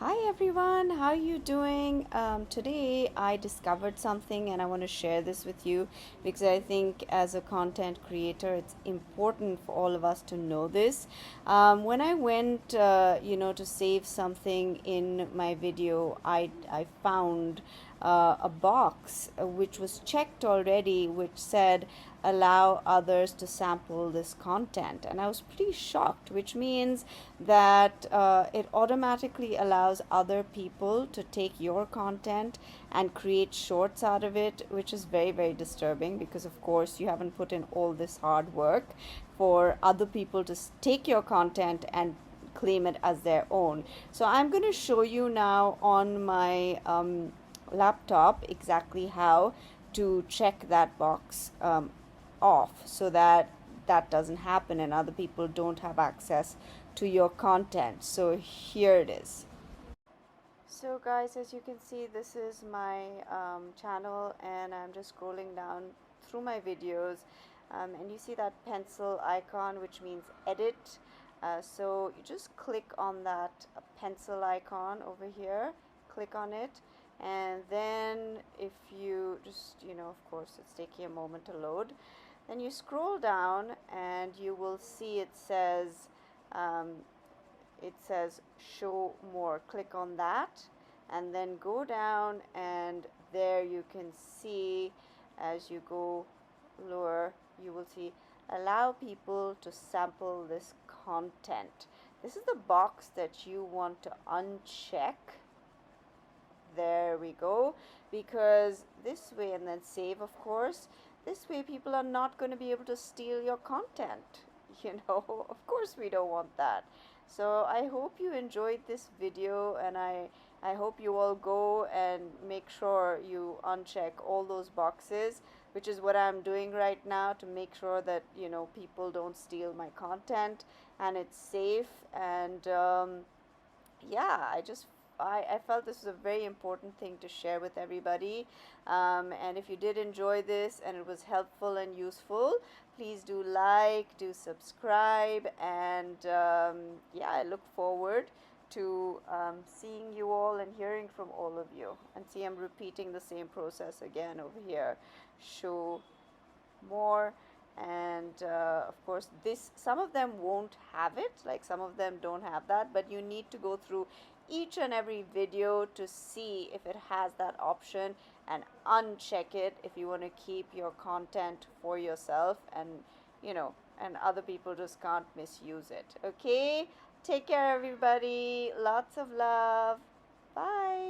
Hi everyone, how are you doing? Today I discovered something and I want to share this with you because I think as a content creator it's important for all of us to know this. When I went, to save something in my video, I found a box which was checked already, which said allow others to sample this content, and I was pretty shocked, which means that it automatically allows other people to take your content and create shorts out of it, which is very, very disturbing because of course you haven't put in all this hard work for other people to take your content and claim it as their own. So I'm going to show you now on my laptop exactly how to check that box off so that that doesn't happen and other people don't have access to your content. So here it is. So guys, as you can see, this is my channel and I'm just scrolling down through my videos, and you see that pencil icon, which means edit. So you just click on that pencil icon over here, click on it, and then if you just, of course it's taking a moment to load, then you scroll down and you will see um, it says show more. Click on that and then go down, and there you can see, as you go lower, you will see allow people to sample this content. This is the box that you want to uncheck. There we go, because this way, and then save, of course, this way people are not going to be able to steal your content. Of course we don't want that. So I hope you enjoyed this video, and I hope you all go and make sure you uncheck all those boxes, which is what I'm doing right now to make sure that people don't steal my content and it's safe. And yeah, I felt this was a very important thing to share with everybody. And if you did enjoy this and it was helpful and useful, please do like, do subscribe, and yeah, I look forward to seeing you all and hearing from all of you. And see, I'm repeating the same process again over here. Show more, and of course this, some of them won't have it, like some of them don't have that, but you need to go through each and every video to see if it has that option and uncheck it if you want to keep your content for yourself, and and other people just can't misuse it. Okay, take care everybody, lots of love, bye.